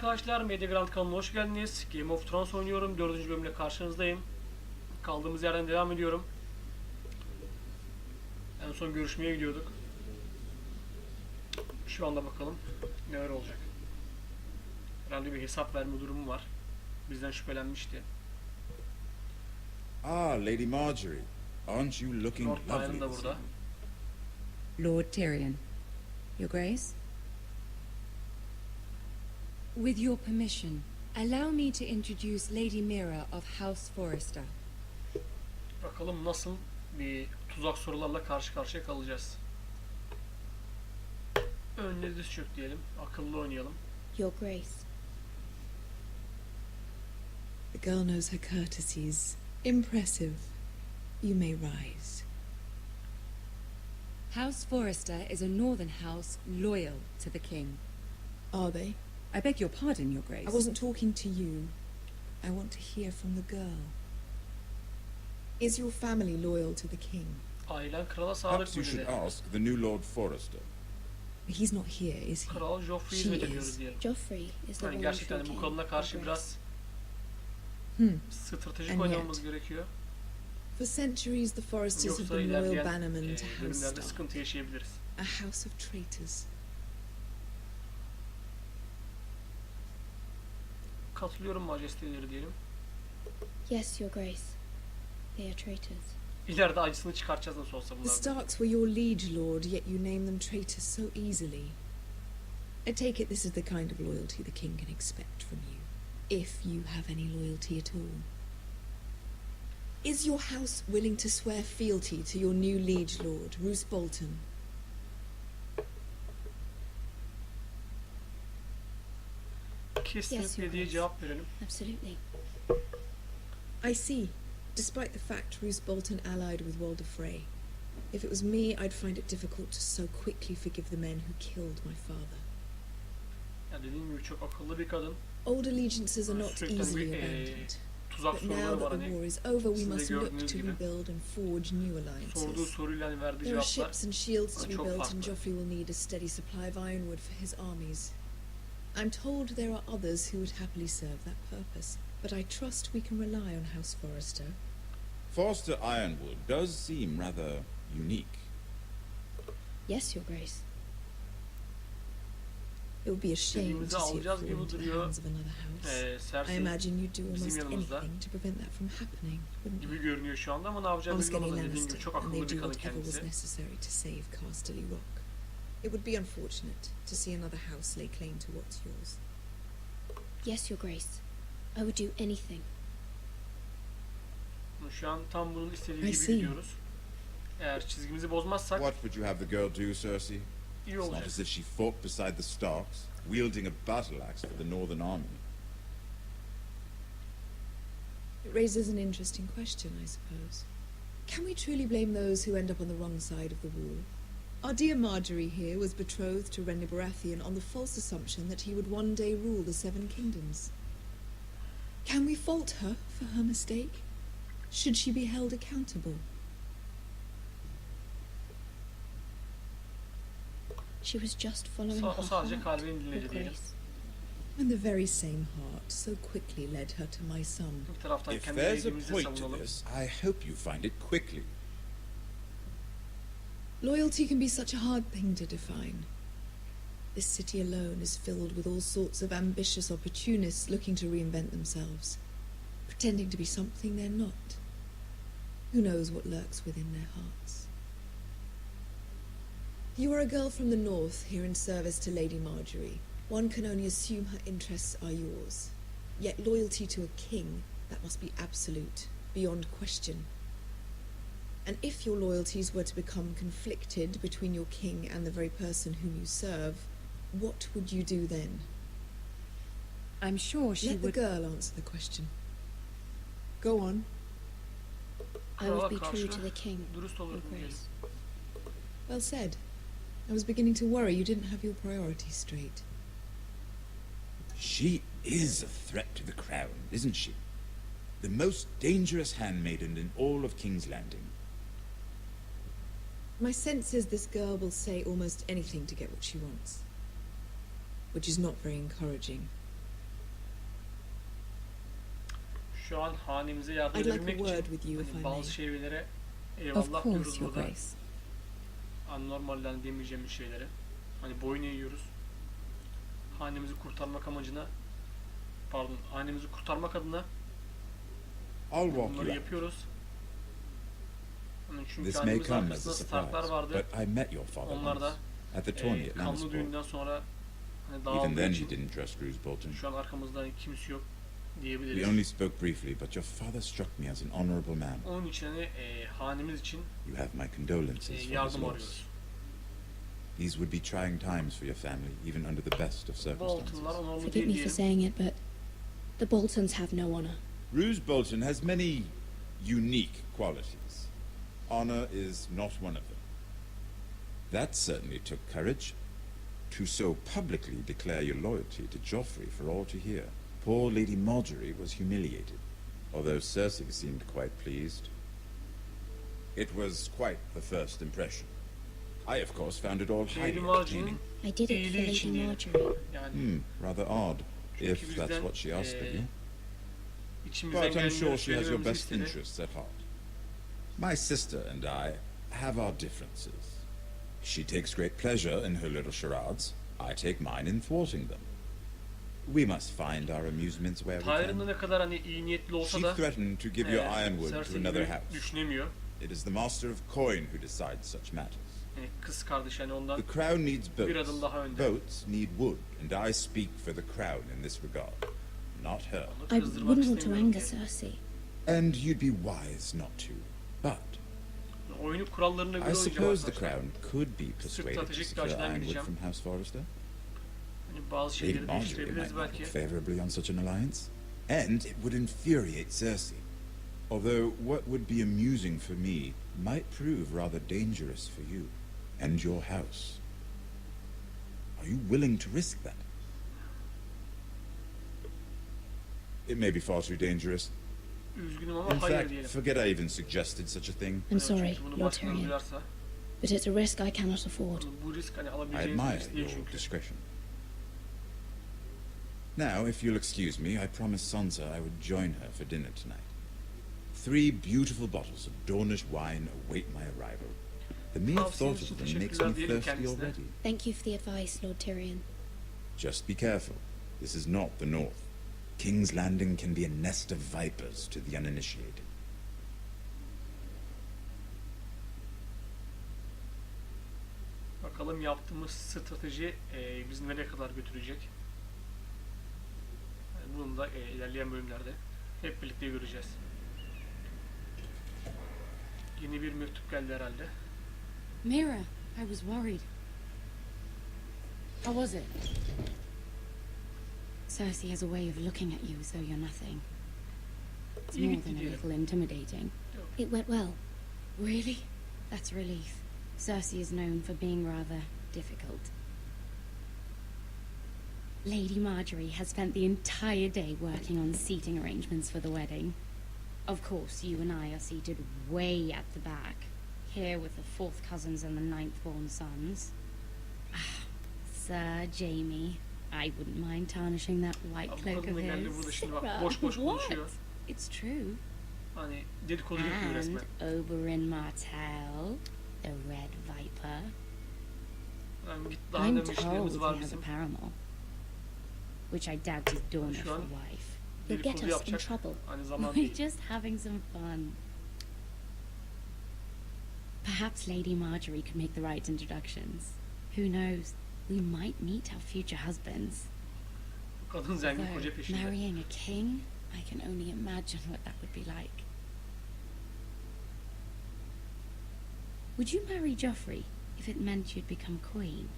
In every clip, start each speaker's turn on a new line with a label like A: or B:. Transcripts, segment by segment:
A: arkadaşlar, Media Grand kanalına hoş geldiniz. Game of Thrones oynuyorum. 4. bölümle karşınızdayım. Kaldığımız yerden devam ediyorum. En son görüşmeye gidiyorduk. Şu anda bakalım neler olacak. Herhalde bir hesap verme durumu var. Bizden şüphelenmişti.
B: Ah, Lady Marjorie. Aren't you looking
A: Lord
B: lovely
A: Bayan da
B: this
A: burada.
B: evening?
C: Lord Tyrion. Your Grace? With your permission, allow me to introduce Lady Mira of House Forrester.
A: Bakalım nasıl bir tuzak sorularla karşı karşıya kalacağız. Önüne diz çök diyelim. Akıllı oynayalım.
D: Your Grace.
E: The girl knows her courtesies. Impressive. You may rise.
C: House Forrester is a northern house loyal to the king.
E: Are they?
C: I beg your pardon, Your Grace.
E: I wasn't talking to you. I want to hear from the girl. Is your family loyal to the king?
A: Ailen krala sadık
B: Perhaps
A: mı
B: you should
A: dedi.
B: ask the new Lord Forrester.
E: He's not here, is he?
A: Kral Joffrey'i
E: She
A: hizmet
E: is.
A: ediyoruz diyelim.
D: Joffrey is the
A: Yani
D: one
A: gerçekten
D: true
A: bu
D: king,
A: konuda karşı
D: Your
A: biraz stratejik
E: And
A: oynamamız
E: yet.
A: gerekiyor.
E: For centuries the Forresters have
A: Yoksa
E: been loyal
A: ilerleyen
E: bannermen to House
A: bölümlerde
E: Stark,
A: sıkıntı yaşayabiliriz.
E: a house of traitors.
A: Katılıyorum majesteleri diyelim.
D: Yes, Your Grace. They are traitors.
A: İleride acısını çıkartacağız nasıl olsa
E: The
A: bunlardan.
E: Starks were your liege lord, yet you name them traitors so easily. I take it this is the kind of loyalty the king can expect from you, if you have any loyalty at all. Is your house willing to swear fealty to your new liege lord, Roose Bolton?
A: Kesinlikle
D: Your
A: diye
D: Grace.
A: cevap verelim.
D: Absolutely.
E: I see. Despite the fact Roose Bolton allied with Walder Frey. If it was me, I'd find it difficult to so quickly forgive the men who killed my father.
A: Ya dediğim gibi çok akıllı bir kadın.
E: Old allegiances are not
A: Sürekli
E: easily
A: bir
E: abandoned.
A: tuzak
E: But now
A: soruları var
E: that the
A: hani.
E: war is over, we
A: Sizin de
E: must look
A: gördüğünüz
E: to
A: gibi.
E: rebuild and forge new
A: Sorduğu
E: alliances.
A: soruyla hani verdiği
E: There are
A: cevaplar
E: ships and shields to be
A: çok
E: built,
A: farklı.
E: and Joffrey will need a steady supply of ironwood for his armies. I'm told there are others who would happily serve that purpose, but I trust we can rely on House Forrester.
B: Forrester Ironwood does seem rather unique.
D: Yes, Your Grace.
E: It would be a shame
A: İstediğimizi
E: to see it
A: alacağız
E: fall
A: gibi
E: into the
A: duruyor.
E: hands of another house. I
A: Cersei
E: imagine you'd do
A: bizim
E: almost
A: yanımızda.
E: anything to prevent that from happening, wouldn't you?
A: gibi görünüyor şu anda ama ne
E: I
A: yapacağını
E: was
A: bilmiyoruz.
E: Skinny
A: Dediğim gibi
E: Lannister,
A: çok
E: and
A: akıllı
E: they'd
A: bir
E: do
A: kadın
E: whatever was
A: kendisi.
E: necessary to save Casterly Rock. It would be unfortunate to see another house lay claim to what's yours.
D: Yes, Your Grace. I would do anything.
A: Şu an tam bunun istediği
E: I
A: gibi
E: see.
A: gidiyoruz. Eğer çizgimizi bozmazsak
B: What would you have the girl do, Cersei?
A: iyi
B: It's not
A: olacak.
B: as if she fought beside the Starks, wielding a battle axe for the Northern Army.
E: It raises an interesting question, I suppose. Can we truly blame those who end up on the wrong side of the wall? Our dear Marjorie here was betrothed to Renly Baratheon on the false assumption that he would one day rule the Seven Kingdoms. Can we fault her for her mistake? Should she be held accountable?
D: She was just following
A: O
D: her
A: sadece
D: heart,
A: kalbini
D: Your
A: dinledi diyelim.
D: Grace.
E: And the very same heart so quickly led her to my son.
A: Bir taraftan
B: If
A: kendi
B: there's a
A: dediğimizi
B: point to
A: savunalım.
B: this, I hope you find it quickly.
E: Loyalty can be such a hard thing to define. This city alone is filled with all sorts of ambitious opportunists looking to reinvent themselves, pretending to be something they're not. Who knows what lurks within their hearts? You are a girl from the north here in service to Lady Marjorie. One can only assume her interests are yours. Yet loyalty to a king, that must be absolute, beyond question. And if your loyalties were to become conflicted between your king and the very person whom you serve, what would you do then?
C: I'm sure she
E: Let the
C: would...
E: girl answer the question. Go on.
D: I would be
A: Krala
D: true
A: karşı
D: to the king,
A: dürüst
D: Your
A: olurdum diyelim.
D: Grace.
E: Well said. I was beginning to worry you didn't have your priorities straight.
B: She is a threat to the crown, isn't she? The most dangerous handmaiden in all of King's Landing.
E: My sense is this girl will say almost anything to get what she wants. Which is not very encouraging.
A: Şu an hanemize yardım
E: I'd like a
A: edebilmek
E: word
A: için
E: with you, if I
A: bazı
E: may.
A: şeylere
C: Of
A: eyvallah
C: course,
A: diyoruz
C: Your
A: burada.
C: Grace.
A: Anormalden diyemeyeceğimiz şeylere. Hani boyun eğiyoruz. Hanemizi kurtarmak amacına, pardon, hanemizi kurtarmak adına
B: I'll walk
A: bunları
B: you out.
A: yapıyoruz. Hani çünkü
B: This may
A: hannemizin
B: come as a
A: arkasında Starklar
B: surprise,
A: vardı.
B: but I met your father
A: Onlar da
B: once at the tourney at
A: kanlı
B: Lannisport.
A: düğünden sonra hani
B: Even
A: dağıldığı
B: then, he
A: için
B: didn't trust Roose Bolton.
A: şu an arkamızda hani kimse yok
B: We
A: diyebiliriz.
B: only spoke briefly, but your father struck me as an honorable man.
A: Onun için hani hanemiz için
B: You have my condolences for his
A: yardım
B: loss.
A: arıyoruz.
B: These would be trying times for your family, even under the best of circumstances.
A: Bolton'lar onurlu
D: Forgive
A: değil
D: me for
A: diyelim.
D: saying it, but the Boltons have no honor.
B: Roose Bolton has many unique qualities. Honor is not one of them. That certainly took courage. To so publicly declare your loyalty to Joffrey for all to hear. Poor Lady Marjorie was humiliated, although Cersei seemed quite pleased. It was quite the first impression. I, of course, found it all highly
A: Lady
B: entertaining.
A: Marjorie'nin
D: I did it for
A: iyiliği için
D: Lady
A: diyelim.
D: Marjorie.
A: Yani
B: Rather odd,
A: Çünkü
B: if that's
A: bizden,
B: what she asked of you.
A: içimizden
B: But I'm
A: geleni
B: sure she has your
A: söylememizi
B: best
A: istedi.
B: interests at heart. My sister and I have our differences. She takes great pleasure in her little charades. I take mine in thwarting them. We must find our amusements where we
A: Tyrion'da
B: can.
A: ne kadar hani iyi niyetli olsa
B: She
A: da
B: threatened to give your ironwood to
A: Cersei
B: another
A: gibi
B: house.
A: düşünemiyor.
B: It is the master of coin who decides such matters.
A: Yani kız kardeş yani ondan
B: The crown needs
A: bir adım
B: boats.
A: daha önde.
B: Boats need wood, and I speak for the crown in this regard, not her.
A: Onu
D: I
A: kızdırmak
D: wouldn't want to
A: istemiyorum
D: anger
A: ki.
D: Cersei.
B: And you'd be wise not to. But
A: Oyunu kurallarına göre
B: I
A: oynayacağım
B: suppose the
A: arkadaşlar.
B: crown could be persuaded to
A: stratejik bir
B: secure
A: açıdan
B: ironwood
A: gideceğim.
B: from House Forrester.
A: Hani bazı
B: Lady
A: şeyleri
B: Marjorie
A: değiştirebiliriz
B: might not
A: belki.
B: look favorably on such an alliance, and it would infuriate Cersei. Although what would be amusing for me might prove rather dangerous for you and your house. Are you willing to risk that? It may be far too dangerous.
A: Üzgünüm
B: In
A: ama hayır
B: fact,
A: diyelim.
B: forget I even suggested such a thing.
D: I'm
A: Yani
D: sorry,
A: çünkü bunu
D: Lord
A: başkaları
D: Tyrion,
A: duyarsa,
D: but it's a risk I cannot afford.
A: bu risk hani
B: I
A: alabileceğiniz bir
B: admire
A: risk değil
B: your
A: çünkü.
B: discretion. Now, if you'll excuse me, I promised Sansa I would join her for dinner tonight. 3 beautiful bottles of Dornish wine await my arrival. The mere
A: Tavsiyeniz
B: thought
A: için
B: of them makes
A: teşekkürler
B: me
A: diyelim
B: thirsty
A: kendisine.
B: already.
D: Thank you for the advice, Lord Tyrion.
B: Just be careful. This is not the North. King's Landing can be a nest of vipers to the uninitiated.
A: Bakalım yaptığımız strateji bizi nereye kadar götürecek. Yani bunu da ilerleyen bölümlerde hep birlikte göreceğiz. Yeni bir mektup geldi herhalde.
C: Mira, I was worried. How was it? Cersei has a way of looking at you as though you're nothing. It's
A: İyi
C: more
A: gitti
C: than a
A: diyelim.
C: little intimidating.
D: It went well.
C: Really? That's a relief. Cersei is known for being rather difficult. Lady Marjorie has spent the entire day working on seating arrangements for the wedding. Of course, you and I are seated way at the back, here with the 4th cousins and the 9th-born sons. Ah, Sir Jaime, I wouldn't mind tarnishing that white
A: Ya bu
C: cloak
A: kadın
C: of
A: da geldi burada
C: his.
A: şimdi bak boş boş konuşuyor.
C: What? It's true.
A: Hani dedikodu yapıyor
C: And
A: resmen.
C: Oberyn Martell, the Red Viper.
A: Yani git daha
C: I'm
A: önemli
C: told
A: işlerimiz var
C: he has a
A: bizim.
C: paramour, which I doubt is Dornish
A: Şu an-
C: for wife.
D: You'll get
A: Dedikodu
D: us in
A: yapacak.
D: trouble.
A: Hani zaman
C: We're
A: değil.
C: just having some fun. Perhaps Lady Marjorie could make the right introductions. Who knows? We might meet our future husbands.
A: Kadın zengin
C: Though,
A: koca peşinde.
C: marrying a king, I can only imagine what that would be like. Would you marry Joffrey if it meant you'd become queen?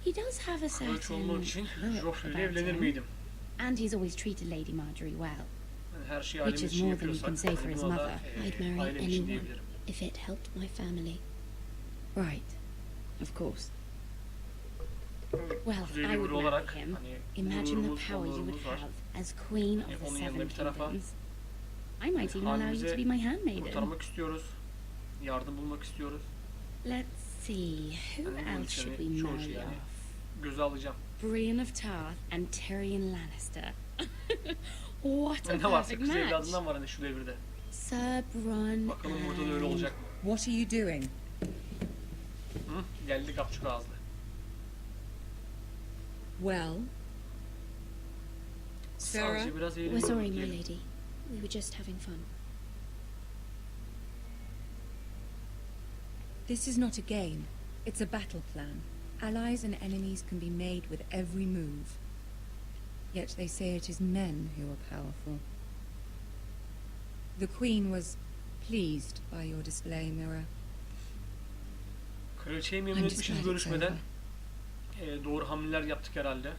C: He does have a
A: Kılıç
C: certain
A: olmak için
C: look
A: Joffrey ile
C: about
A: evlenir
C: him,
A: miydim?
C: and he's always treated Lady Marjorie well.
A: Yani her şeyi
C: Which
A: ailemiz
C: is
A: için
C: more than you
A: yapıyorsak
C: can say for his
A: buna da,
C: mother.
D: I'd marry
A: ailem için
D: anyone
A: diyebilirim.
D: if it helped my family.
C: Right, of course. Well,
A: Kuzeyli
C: I
A: biri
C: would marry
A: olarak
C: him.
A: hani
C: Imagine the
A: gururumuz,
C: power you would
A: onurumuz var.
C: have as queen of the
A: onun yanında
C: Seven
A: bir tarafa
C: Kingdoms. I might even allow you to
A: Hanemizi
C: be my handmaiden.
A: kurtarmak istiyoruz. Yardım bulmak istiyoruz.
C: Let's see, who
A: Yani bunun
C: else
A: için
C: should
A: hani
C: we
A: çoğu
C: marry
A: şey yani
C: off?
A: göze alacağım.
C: Brienne of Tarth and Tyrion Lannister. What a
A: Ne varsa
C: perfect
A: kız
C: match.
A: evladından var hani şu devirde.
D: Sabran
A: Bakalım burada da öyle olacak mı?
F: What are you doing?
A: Hı? Geldi kapçuk ağızlı.
F: Well, Sarah,
A: Sadece biraz
D: We're
A: eğleniyoruz
D: sorry, my
A: diyelim.
D: lady. We were just having fun.
F: this is not a game. It's a battle plan. Allies and enemies can be made with every move. Yet they say it is men who are powerful. The Queen was pleased by your display, Mira.
A: Kraliçeyi memnun
F: I'm just
A: etmişiz
F: glad it's
A: görüşmeden.
F: over.
A: Doğru hamleler yaptık herhalde.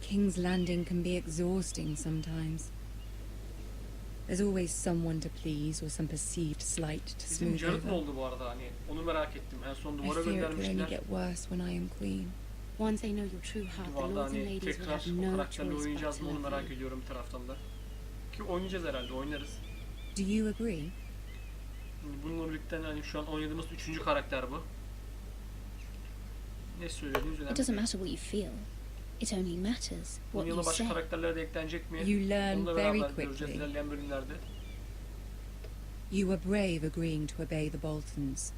F: King's Landing can be exhausting sometimes. There's always someone to please or some perceived slight to
A: Bizim
F: smooth
A: Jared ne
F: over.
A: oldu bu arada hani? Onu merak ettim. En son
F: I
A: duvara
F: fear it could only
A: göndermişler.
F: get worse when I am Queen.
C: Once they know your true heart, the
A: Duvarda
C: lords and
A: hani
C: ladies will
A: tekrar
C: have
A: o
C: no
A: karakterle
C: choice but
A: oynayacağız
C: to
A: mı onu
C: love
A: merak
C: you.
A: ediyorum bir taraftan da. Ki oynayacağız herhalde, oynarız.
F: Do you agree?
A: Bununla birlikte hani şu an oynadığımız 3. karakter bu. Ne söylediğiniz
D: It
A: önemli
D: doesn't
A: değil.
D: matter what you feel. It only matters
A: Bunun
D: what you
A: yanına başka
D: say.
A: karakterler de eklenecek mi?
F: You learn
A: Onunla
F: very
A: beraber göreceğiz
F: quickly.
A: ilerleyen bölümlerde.
F: You were brave agreeing to obey the Boltons.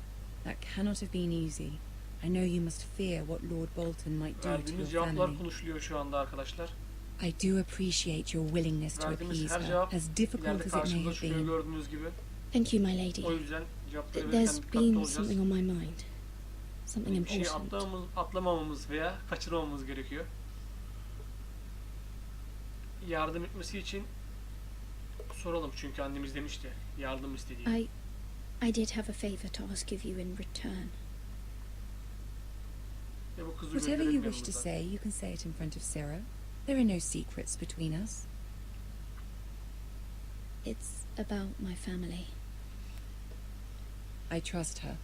F: That cannot have been easy. I know you must fear what Lord Bolton might do to your
A: Verdiğimiz cevaplar
F: family.
A: konuşuluyor şu anda arkadaşlar.
F: I do appreciate your willingness to
A: Verdiğimiz
F: appease
A: her
F: her,
A: cevap
F: as difficult
A: ileride
F: as it may
A: karşımıza
F: have
A: çıkıyor
F: been.
A: gördüğünüz gibi.
D: Thank you, my lady.
A: O yüzden cevapları verirken
D: There's
A: dikkatli
D: been
A: olacağız.
D: something on my mind. Something
A: Bir şey
D: important.
A: atlamamamız veya kaçırmamamız gerekiyor. Yardım etmesi için soralım çünkü annemiz demişti yardım istediği.
D: I did have a favor to ask of you in return.
A: Ve bu kızı
F: Whatever
A: gönderelim
F: you wish to
A: yanımıza.
F: say, you can say it in front of Sarah. There are no secrets between us.
D: It's about my family.
F: I trust her.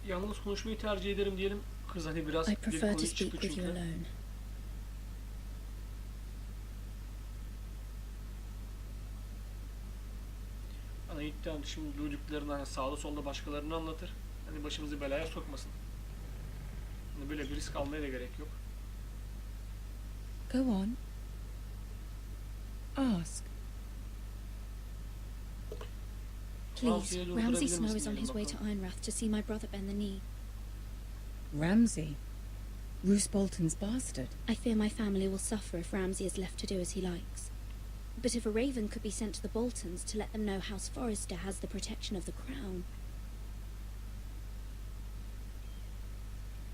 A: Yalnız konuşmayı tercih ederim diyelim. Kız hani biraz
D: I
A: dil
D: prefer to
A: konuyu
D: speak
A: çıktı
D: with you
A: çünkü.
D: alone.
A: Hani iddiam şimdi duyduklarını hani sağda solda başkalarını anlatır. Hani başımızı belaya sokmasın. Hani böyle bir risk almaya da gerek yok.
F: Go on. Ask.
D: Please,
A: Ramsay'e
D: Ramsay
A: durdurabilir
D: Snow
A: misin
D: is on
A: diyelim
D: his way to
A: bakalım.
D: Ironrath to see my brother bend the knee.
F: Ramsay. Roose Bolton's bastard.
D: I fear my family will suffer if Ramsay is left to do as he likes. But if a raven could be sent to the Boltons to let them know House Forrester has the protection of the crown.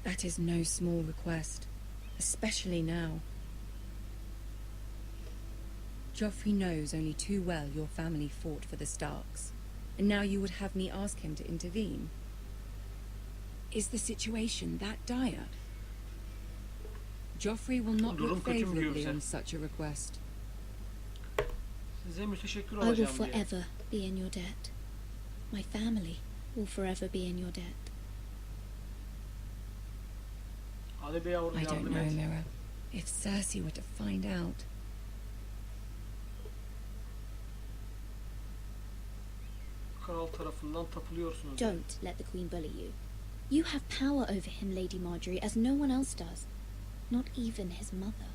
F: That is no small request, especially now. Joffrey knows only too well your family fought for the Starks, and now you would have me ask him to intervene. Is the situation that dire? Joffrey will not
A: Durum
F: look
A: kötü mü
F: favorably
A: diyor
F: on
A: bize?
F: such a request.
A: Size müteşekkir
D: I will
A: olacağım diye.
D: forever be in your debt. My family will forever be in your debt.
A: Hadi be yavrum
F: I don't
A: yardım
F: know,
A: et.
F: Mira. If Cersei were to find out.
A: Kral tarafından tapılıyorsunuz.
D: Don't let the Queen bully you. You have power over him, Lady Marjorie, as no one else does. Not even his mother.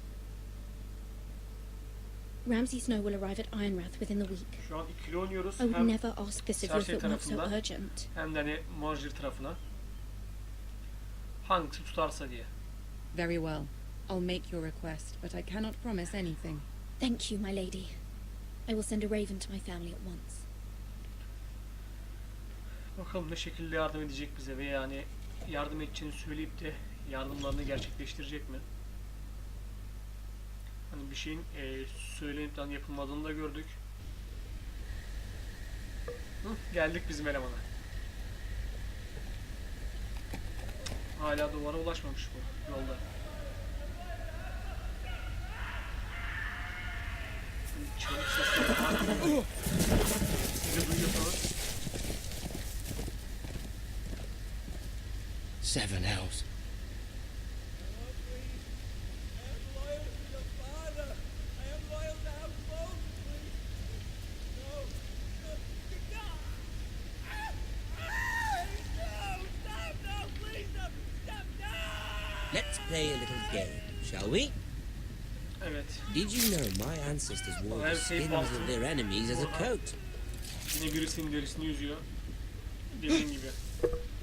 D: Ramsay Snow will arrive at Ironrath within the week.
A: Şu an ikili oynuyoruz.
D: I would
A: Hem
D: never ask this of you if
A: Cersei
D: it weren't so
A: tarafından
D: urgent.
A: hem de hani Marjorie tarafına. Hangisi tutarsa diye.
F: Very well. I'll make your request, but I cannot promise anything.
D: Thank you, my lady. I will send a raven to my family at once.
A: Bakalım ne şekilde yardım edecek bize ve yani yardım edeceğini söyleyip de yardımlarını gerçekleştirecek mi? Hani bir şeyin söylenip de hani yapılmadığını da gördük. Geldik bizim elemana. Hala duvara ulaşmamış bu yolda. Çığlık sesleri var. Siz de duyuyorsanız.
G: Seven hells. Let's play a little game, shall we?
A: Evet.
G: Did you know my ancestors wore the skins of their enemies as a coat?
A: Yine birisinin derisini yüzüyor. Dediğim gibi.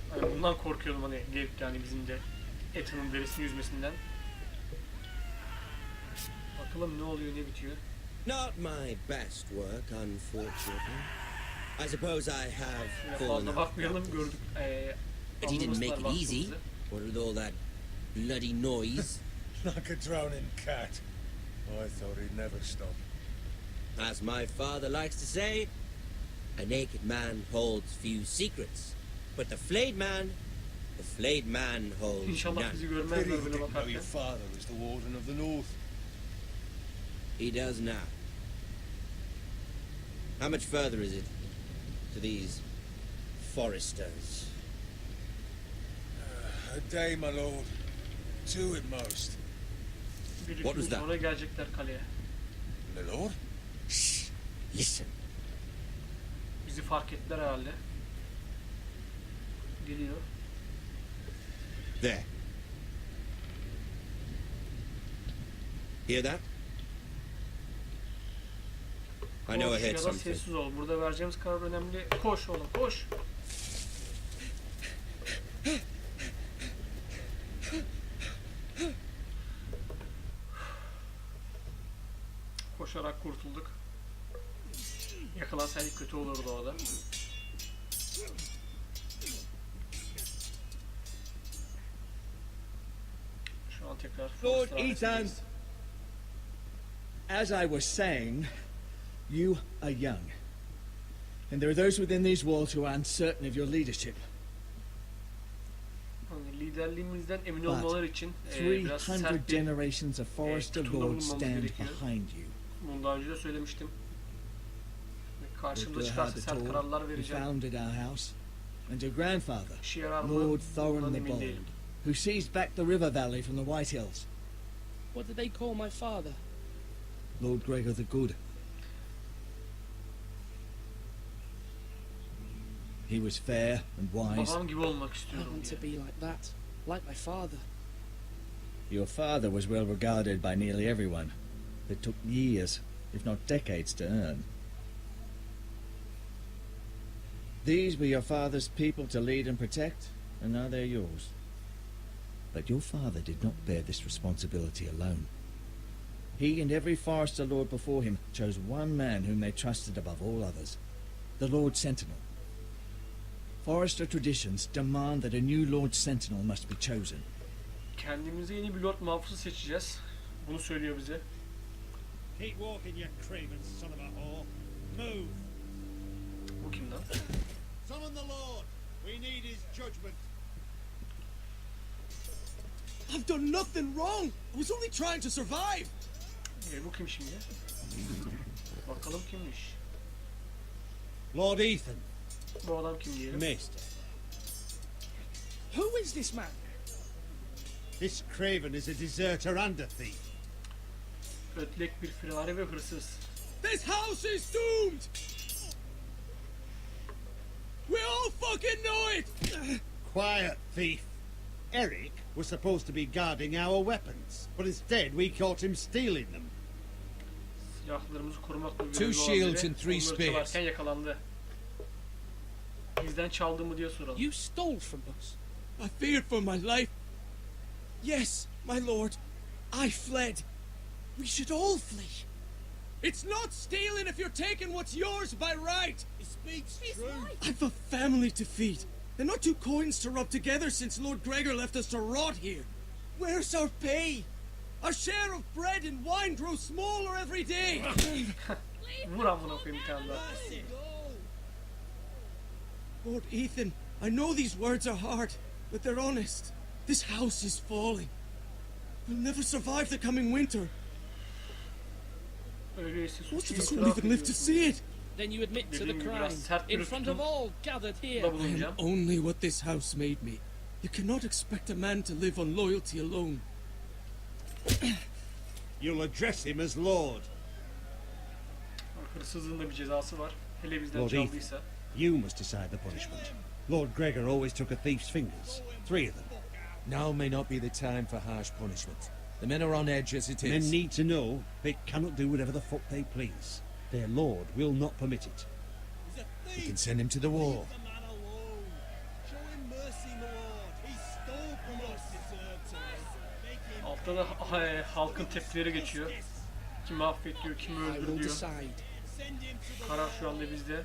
A: Hani bundan korkuyordum hani gelip yani bizim de Ethan'ın derisini yüzmesinden. Bakalım ne oluyor ne bitiyor.
G: Not my best work, unfortunately. I suppose I have
A: Yine
G: fallen
A: fazla
G: off.
A: bakmayalım gördük.
G: But he didn't make it
A: anlamasınlar
G: easy.
A: baktığımızı.
G: What with all that bloody noise?
H: Like a drowning cat. I thought he'd never stop.
G: As my father likes to say, a naked man holds few secrets, but the flayed man holds
A: İnşallah
G: none.
A: bizi
H: Pity
A: görmezler
H: you
A: böyle
H: didn't know
A: bakarken.
H: your father was the Warden of the North.
G: He does now. How much further is it to these foresters?
H: A day, my lord. Two at most.
A: Bir iki
G: What
A: gün
G: was that?
A: sonra gelecekler kaleye.
H: My lord?
G: Shh! Listen.
A: Bizi fark ettiler herhalde. Geliyor.
G: There. Hear that? I know I
A: Koş
G: heard
A: ya da
G: something.
A: sessiz ol. Burada vereceğimiz karar önemli. Koş oğlum koş. Koşarak kurtulduk. Yakalansaydık kötü olurdu orada. Şu an tekrar
I: Lord
A: Forrester
I: Ethan,
A: ailesindeyiz.
I: as I was saying, you are young. And there are those within these walls who are uncertain of your leadership.
A: Hani liderliğimizden emin olmaları için biraz
I: 300
A: sert bir
I: generations of Forester
A: tutumda
I: lords
A: bulunmamız
I: stand
A: gerekiyor.
I: behind you.
A: Bunu daha önce de söylemiştim. Karşımda
I: Lord
A: çıkarsa sert
I: Gerhard
A: kararlar
I: who
A: vereceğim.
I: founded our house, and your grandfather,
A: İşe yarar mı?
I: Lord Thorin
A: Bundan
I: the
A: emin
I: Bold,
A: değilim.
I: who seized back the river valley from the White Hills.
J: What did they call my father?
I: Lord Gregor the Good. He was fair and wise.
A: Babam gibi olmak
J: I
A: istiyorum
J: want to
A: diye.
J: be like that, like my father.
I: Your father was well regarded by nearly everyone. It took years, if not decades, to earn. These were your father's people to lead and protect, and now they're yours. But your father did not bear this responsibility alone. He and every Forester Lord before him chose one man whom they trusted above all others, the Lord Sentinel. Forester traditions demand that a new Lord Sentinel must be chosen.
A: Kendimize yeni bir Lord Muhafızı seçeceğiz. Bunu söylüyor bize.
K: Keep walking, you craven son of a whore. Move.
A: Bu kim lan?
K: Summon the Lord. We need his judgment.
I: I've done nothing wrong. I was only trying to survive.
A: Bu kim şimdi? Bakalım kimmiş?
K: Lord Ethan.
A: Bu adam kim diyelim?
K: Missed.
J: Who is this man?
K: This craven is a deserter and a thief.
A: Ötlek bir firari ve hırsız.
I: This house is doomed. We all fucking know it.
K: Quiet, thief. Eric was supposed to be guarding our weapons, but instead we caught him stealing them.
A: Silahlarımızı korumakla
H: Two
A: görevli olan
H: shields
A: biri
H: and three
A: onları
H: spears.
A: çalarken yakalandı. Bizden çaldı mı diye soralım.
J: You stole from us.
I: I feared for my life. Yes, my lord. I fled. We should all flee. It's not stealing if you're taking what's yours by right.
K: He speaks true.
I: I've a family to feed. And not two coins to rub together since Lord Gregor left us to rot here. Where's our pay? Our share of bread and wine grows smaller every day.
A: Vur amına koyayım bir tane daha.
I: Lord Ethan, I know these words are hard, but they're honest. This house is falling. We'll never survive the coming winter.
A: Öyleyse
I: Most
A: suçu
I: of us won't
A: itiraf
I: even live to
A: ediyorsun.
I: see it.
J: Then you admit to the
A: Dediğim gibi
J: crime
A: biraz sert bir
J: in front of
A: tutum
J: all gathered here.
A: da
I: I am
A: bulunacağım.
I: only what this house made me. You cannot expect a man to live on loyalty alone.
K: You'll address him as Lord.
A: Hırsızlığın da bir cezası var. Hele bizden
K: Lord Ethan.
A: çaldıysa.
K: You must decide the punishment. Lord Gregor always took a thief's fingers. 3 of them.
L: Now may not be the time for harsh punishment. The men are on edge as it is.
K: Men need to know they cannot do whatever the fuck they please. Their lord will not permit it.
L: We can send him to the war.
A: Altta da halkın tepkileri geçiyor. Kimi affet diyor, kimi
J: I will
A: öldür diyor.
J: decide.
A: Karar şu anda bizde.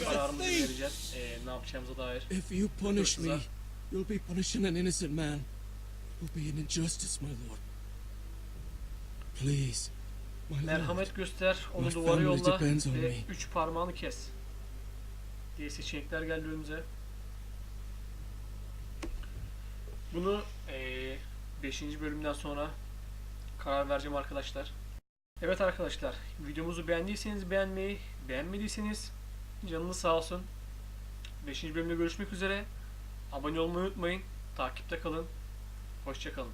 A: Kararımızı vereceğiz. Ne yapacağımıza dair.
J: If you punish me,
A: Hırsıza.
J: you'll be punishing an innocent man. It will be an injustice, my lord. Please, my lord.
A: Merhamet göster, onu
J: My
A: duvara
J: family
A: yolla
J: depends on
A: ve
J: me.
A: 3 parmağını kes diye seçenekler geldi önümüze. Bunu 5. bölümden sonra karar vereceğim arkadaşlar. Evet arkadaşlar, videomuzu beğendiyseniz beğenmeyi, beğenmediyseniz canınız sağ olsun. 5. bölümde görüşmek üzere. Abone olmayı unutmayın. Takipte kalın. Hoşça kalın.